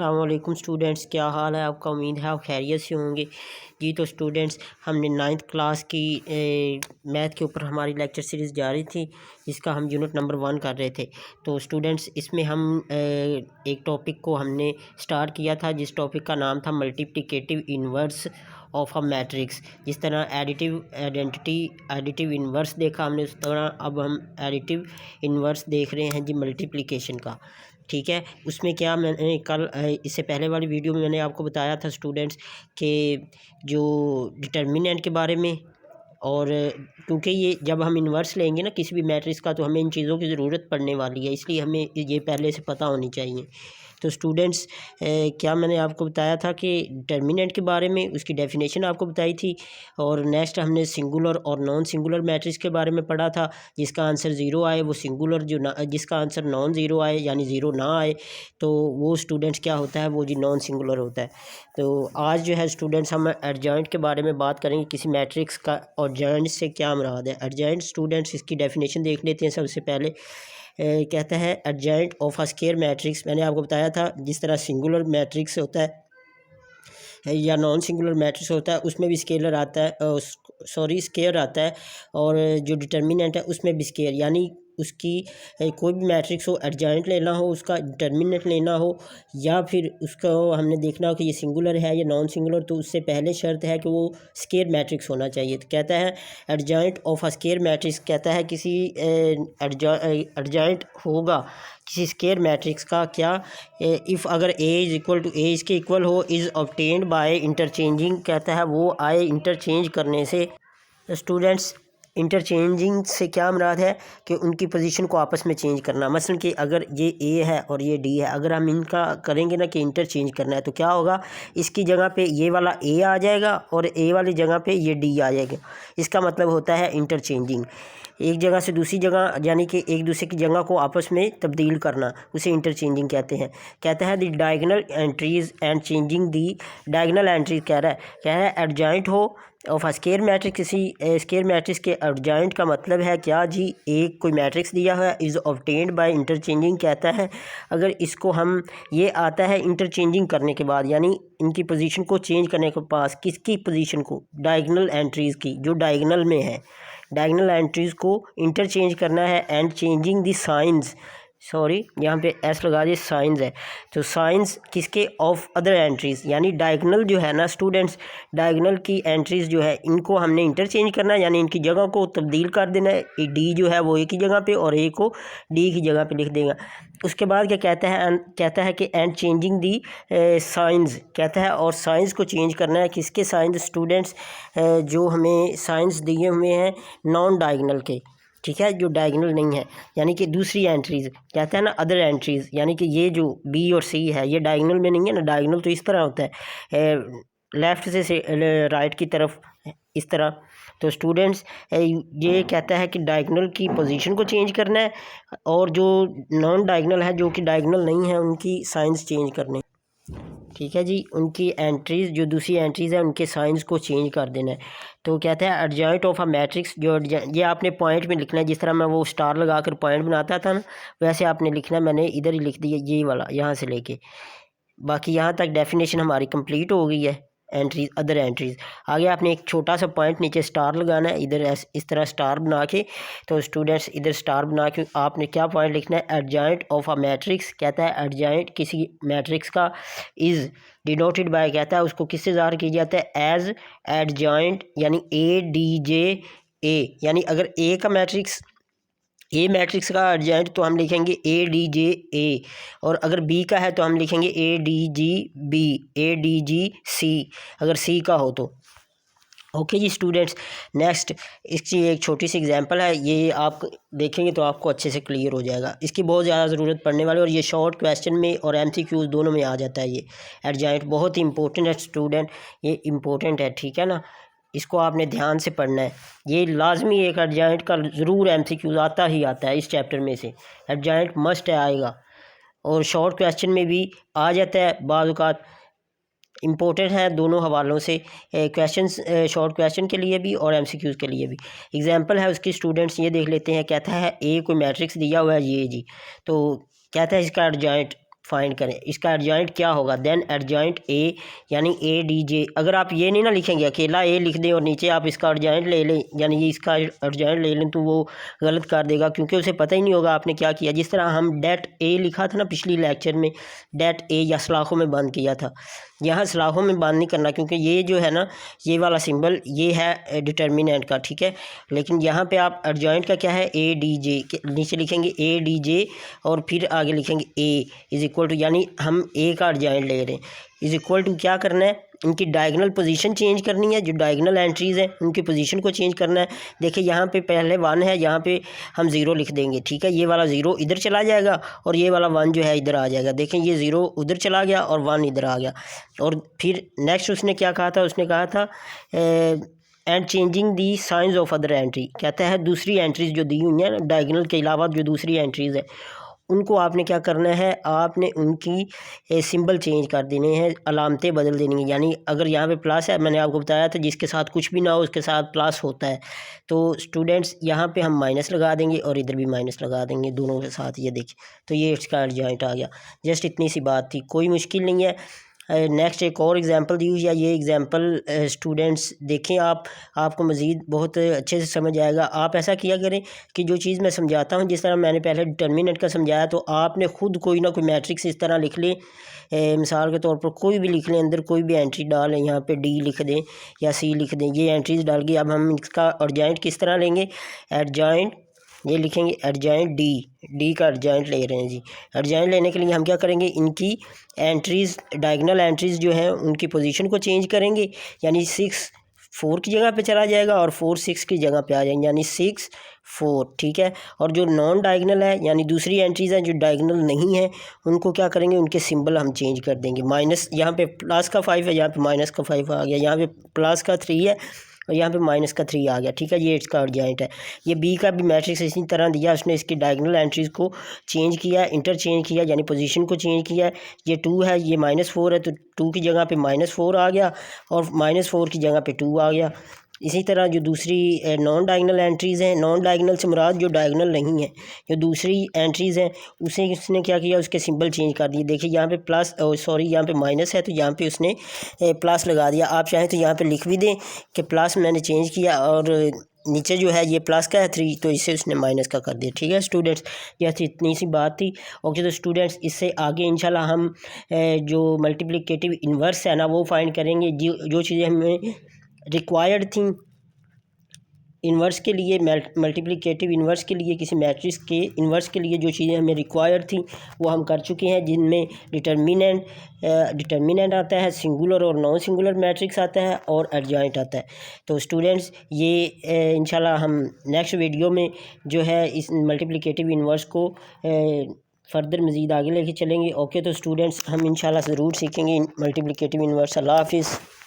अस्सलाम वालेकुम स्टूडेंट्स, क्या हाल है आपका। उम्मीद है आप खैरियत से होंगे जी। तो स्टूडेंट्स, हमने 9th क्लास की मैथ के ऊपर हमारी लेक्चर सीरीज़ जारी थी, जिसका हम यूनिट नंबर 1 कर रहे थे। तो स्टूडेंट्स, इसमें हम एक टॉपिक को हमने स्टार्ट किया था, जिस टॉपिक का नाम था multiplicative inverse of a matrix. जिस तरह एडिटिव इन्वर्स देखा हमने, उस तरह अब हम एडिटिव इन्वर्स देख रहे हैं जी, मल्टीप्लिकेशन का। ठीक है, उसमें क्या मैंने कल इससे पहले वाली वीडियो में मैंने आपको बताया था स्टूडेंट्स कि जो डिटर्मिनेंट के बारे में, और क्योंकि ये जब हम इन्वर्स लेंगे ना किसी भी मैट्रिक्स का, तो हमें इन चीज़ों की ज़रूरत पड़ने वाली है, इसलिए हमें ये पहले से पता होनी चाहिए। तो स्टूडेंट्स, क्या मैंने आपको बताया था कि डिटर्मिनेंट के बारे में, उसकी डेफिनेशन आपको बताई थी। और नेक्स्ट हमने सिंगुलर और नॉन सिंगुलर मैट्रिक्स के बारे में पढ़ा था। जिसका आंसर ज़ीरो आए वो सिंगुलर, जिसका आंसर नॉन ज़ीरो आए यानी ज़ीरो ना आए तो वो स्टूडेंट्स क्या होता है, वो जी नॉन सिंगुलर होता है। तो आज जो है स्टूडेंट्स, हम एडजॉइंट के बारे में बात करेंगे, किसी मैट्रिक्स का एडजॉइंट से क्या मुराद है। एडजॉइंट स्टूडेंट्स, इसकी डेफिनेशन देख लेते हैं सबसे पहले। कहता है adjoint of a square matrix. मैंने आपको बताया था जिस तरह सिंगुलर मैट्रिक्स होता है या नॉन सिंगुलर मैट्रिक्स होता है, उसमें भी स्केलर आता है, स्केयर आता है। और जो डिटर्मिनेंट है उसमें भी स्केयर, यानी उसकी कोई भी मैट्रिक्स हो, एडजॉइंट लेना हो, उसका डिटर्मिनेंट लेना हो, या फिर उसको हमने देखना हो कि ये सिंगुलर है या नॉन सिंगुलर, तो उससे पहले शर्त है कि वो स्केयर मैट्रिक्स होना चाहिए। तो कहता है adjoint of a square matrix, कहता है किसी एडजॉइंट होगा किसी स्केयर मैट्रिक्स का क्या, इफ़ अगर ए इज़ इक्वल टू ए इसके इक्वल हो, इज़ ऑब्टेन्ड बाय इंटरचेंजिंग, कहता है वो आए इंटरचेंज करने से। स्टूडेंट्स, इंटरचेंजिंग से क्या मुराद है कि उनकी पोजीशन को आपस में चेंज करना। मसलन कि अगर ये ए है और ये डी है, अगर हम इनका करेंगे ना कि इंटरचेंज करना है, तो क्या होगा, इसकी जगह पे ये वाला ए आ जाएगा और ए वाली जगह पे ये डी आ जाएगा। इसका मतलब होता है इंटरचेंजिंग, एक जगह से दूसरी जगह, यानी कि एक दूसरे की जगह को आपस में तब्दील करना, उसे इंटरचेंजिंग कहते हैं। कहता है the diagonal entries and changing the diagonal entries, कह रहा है एडजॉइंट हो ऑफ अ स्केयर मैट्रिक्स। किसी स्केयर मैट्रिक्स के एडजॉइंट का मतलब है क्या जी, एक कोई मैट्रिक्स दिया हुआ है, इज़ ऑब्टेन्ड बाय इंटरचेंजिंग, कहता है अगर इसको हम, ये आता है इंटरचेंजिंग करने के बाद, यानी इनकी पोजीशन को चेंज करने के पास, किसकी पोजीशन को, डायगोनल एंट्रीज़ की, जो डायगोनल में है, डायगोनल एंट्रीज़ को इंटरचेंज करना है। And changing the science, sorry यहाँ पे एस लगा दिए, साइंस है तो साइंस किसके, ऑफ अदर एंट्रीज़, यानी डायगोनल जो है ना स्टूडेंट्स, डायगोनल की एंट्रीज़ जो है इनको हमने इंटरचेंज करना है, यानी इनकी जगह को तब्दील कर देना है। डी जो है वो ए की जगह पे और ए को डी की जगह पे लिख देगा। उसके बाद क्या कहता है, कहता है कि एंड चेंजिंग दी साइंस, कहता है और साइंस को चेंज करना है। किसके साइंस स्टूडेंट्स, जो हमें साइंस दिए हुए हैं नॉन डायगोनल के, ठीक है, जो डायगोनल नहीं है, यानी कि दूसरी एंट्रीज़, कहता है ना अदर एंट्रीज़, यानी कि ये जो बी और सी है ये डायगोनल में नहीं है ना। डायगोनल तो इस तरह होता है, लेफ़्ट से राइट की तरफ, इस तरह। तो स्टूडेंट्स, ये कहता है कि डायगोनल की पोजीशन को चेंज करना है, और जो नॉन डायगोनल है, जो कि डायगोनल नहीं है, उनकी साइंस चेंज करने, ठीक है जी, उनकी एंट्रीज़, जो दूसरी एंट्रीज़ है उनके साइंस को चेंज कर देना है। तो कहता है एडजॉइंट ऑफ अ मैट्रिक्स, जो ये आपने पॉइंट में लिखना है, जिस तरह मैं वो स्टार लगा कर पॉइंट बनाता था ना, वैसे आपने लिखना है। मैंने इधर ही लिख दिया ये वाला, यहाँ से लेके बाकी यहाँ तक डेफिनेशन हमारी कंप्लीट हो गई है। एंट्रीज, अदर एंट्रीज़, आगे आपने एक छोटा सा पॉइंट नीचे स्टार लगाना है, इधर इस तरह स्टार बना के। तो स्टूडेंट्स, इधर स्टार बना के आपने क्या पॉइंट लिखना है, एडजॉइंट ऑफ अ मैट्रिक्स, कहता है एडजॉइंट किसी मैट्रिक्स का, इज़ डिनोटेड बाय, कहता है उसको किससे ज़ाहिर किया जाता है, एज एडजॉइंट, यानी ए डी जे ए, यानी अगर ए का मैट्रिक्स, ए मैट्रिक्स का एडजॉइंट तो हम लिखेंगे ए डी जे ए, और अगर बी का है तो हम लिखेंगे A D G B, A D G C, अगर सी का हो तो। ओके जी स्टूडेंट्स, नेक्स्ट इसकी एक छोटी सी एग्जांपल है, ये आप देखेंगे तो आपको अच्छे से क्लियर हो जाएगा। इसकी बहुत ज़्यादा ज़रूरत पड़ने वाली है, और ये शॉर्ट क्वेश्चन में और एमसीक्यूज दोनों में आ जाता है। ये एडजॉइंट बहुत ही इंपॉर्टेंट है स्टूडेंट, ये इंपॉर्टेंट है, ठीक है ना, इसको आपने ध्यान से पढ़ना है। ये लाजमी एक एडजॉइंट का ज़रूर एमसीक्यूज आता ही आता है, इस चैप्टर में से एडजॉइंट मस्ट आएगा, और शॉर्ट क्वेश्चन में भी आ जाता है, बाज़ औक़ात इम्पोर्टेंट है दोनों हवालों से, क्वेश्चंस, शॉर्ट क्वेश्चन के लिए भी और एमसीक्यूज़ के लिए भी। एग्जांपल है उसकी स्टूडेंट्स, ये देख लेते हैं। कहता है ए कोई मैट्रिक्स दिया हुआ है ये जी, तो कहता है इसका एडजॉइंट फाइंड करें, इसका एडजॉइंट क्या होगा। देन एडजॉइंट ए यानी ए डी जे, अगर आप ये नहीं ना लिखेंगे अकेला ए लिख दें और नीचे आप इसका एडजॉइंट ले लें यानी ये इसका एडजॉइंट ले लें तो वो गलत कर देगा, क्योंकि उसे पता ही नहीं होगा आपने क्या किया। जिस तरह हम डेट ए लिखा था ना पिछली लेक्चर में, डेट ए या सलाखों में बंद किया था, यहाँ सलाखों में बंद नहीं करना, क्योंकि ये जो है ना ये वाला सिंबल ये है डिटर्मिनेंट का, ठीक है। लेकिन यहाँ पे आप एडजॉइंट का क्या है, ए डी जे, नीचे लिखेंगे ए डी जे और फिर आगे लिखेंगे ए इज़ इक्वल टू, यानी हम ए का एडजॉइंट ले रहे हैं, इज़ इक्वल टू क्या करना है, इनकी डायगोनल पोजीशन चेंज करनी है, जो डायगोनल एंट्रीज़ हैं उनकी पोजीशन को चेंज करना है। देखिए यहाँ पे पहले 1 है, यहाँ पे हम 0 लिख देंगे, ठीक है। ये वाला 0 इधर चला जाएगा और ये वाला 1 जो है इधर आ जाएगा। देखें ये 0 उधर चला गया और 1 इधर आ गया। और फिर नेक्स्ट उसने क्या कहा था, उसने कहा था and changing the science of other entry, कहता है दूसरी एंट्रीज़ जो दी हुई हैं डायगोनल के अलावा जो दूसरी एंट्रीज़ हैं उनको आपने क्या करना है, आपने उनकी सिंबल चेंज कर देने हैं, अलामतें बदल देनी हैं। यानी अगर यहाँ पे प्लस है, मैंने आपको बताया था जिसके साथ कुछ भी ना हो उसके साथ प्लस होता है, तो स्टूडेंट्स यहाँ पे हम माइनस लगा देंगे और इधर भी माइनस लगा देंगे दोनों के साथ, ये देखिए तो ये इसका एडजॉइंट आ गया। जस्ट इतनी सी बात थी, कोई मुश्किल नहीं है। नेक्स्ट एक और एग्जांपल दी हुई है, ये एग्जांपल स्टूडेंट्स देखें आपको मज़ीद बहुत अच्छे से समझ आएगा। आप ऐसा किया करें कि जो चीज़ मैं समझाता हूँ, जिस तरह मैंने पहले डिटर्मिनेंट का समझाया, तो आपने ख़ुद कोई ना कोई मैट्रिक्स इस तरह लिख लें, मिसाल के तौर पर कोई भी लिख लें, अंदर कोई भी एंट्री डालें, यहाँ पे डी लिख दें या सी लिख दें, ये एंट्रीज डाल के अब हम इसका एडजॉइंट किस तरह लेंगे, एडजॉइंट ये लिखेंगे एडजॉइंट डी का एडजॉइंट ले रहे हैं जी। एडजॉइंट लेने के लिए हम क्या करेंगे, इनकी एंट्रीज़ डायगोनल एंट्रीज़ जो हैं उनकी पोजीशन को चेंज करेंगे, यानी 6 4 की जगह पे चला जाएगा और 4 6 की जगह पे आ जाएंगे, यानी 6 4, ठीक है। और जो नॉन डायगोनल है यानी दूसरी एंट्रीज़ हैं जो डायगोनल नहीं है उनको क्या करेंगे, उनके सिंबल हम चेंज कर देंगे। माइनस यहाँ पे प्लस का 5 है, यहाँ पे माइनस का 5 आ गया, यहाँ पे प्लस का 3 है और यहाँ पे माइनस का 3 आ गया, ठीक है। ये इसका एडजॉइंट है। ये बी का भी मैट्रिक्स इसी तरह दिया, उसने इसकी डायगोनल एंट्रीज़ को चेंज किया, इंटरचेंज किया, यानी पोजीशन को चेंज किया। ये 2 है, ये -4 है, तो 2 की जगह पे -4 आ गया और -4 की जगह पे 2 आ गया। इसी तरह जो दूसरी नॉन डायगोनल एंट्रीज़ हैं, नॉन डायगोनल से मुराद जो डायगोनल नहीं है, जो दूसरी एंट्रीज़ हैं उसे उसने क्या किया, उसके सिंबल चेंज कर दिए। देखिए यहाँ पे प्लस सॉरी यहाँ पे माइनस है तो यहाँ पे उसने प्लस लगा दिया। आप चाहें तो यहाँ पे लिख भी दें कि प्लस मैंने चेंज किया और नीचे जो है ये प्लस का है 3 तो इसे उसने माइनस का कर दिया, ठीक है स्टूडेंट्स। यह इतनी सी बात थी। ओके तो स्टूडेंट्स इससे आगे इंशाल्लाह हम जो मल्टीप्लिकेटिव इन्वर्स है ना वो फाइंड करेंगे। जो चीज़ें हमें रिक्वायर्ड थी इन्वर्स के लिए, मल्टीप्लिकेटिव इन्वर्स के लिए, किसी मैट्रिक्स के इन्वर्स के लिए जो चीज़ें हमें रिक्वायर्ड थी वो हम कर चुके हैं, जिनमें डिटर्मिनेंट आता है, सिंगुलर और नॉन सिंगुलर मैट्रिक्स आता है और एडजॉइंट आता है। तो स्टूडेंट्स ये इंशाल्लाह हम नेक्स्ट वीडियो में जो है इस मल्टीप्लिकेटिव इन्वर्स को फर्दर मज़ीद आगे लेके चलेंगे। ओके तो स्टूडेंट्स हम इंशाल्लाह ज़रूर सीखेंगे मल्टीप्लिकेटिव इन्वर्स। अल्लाह हाफिज़।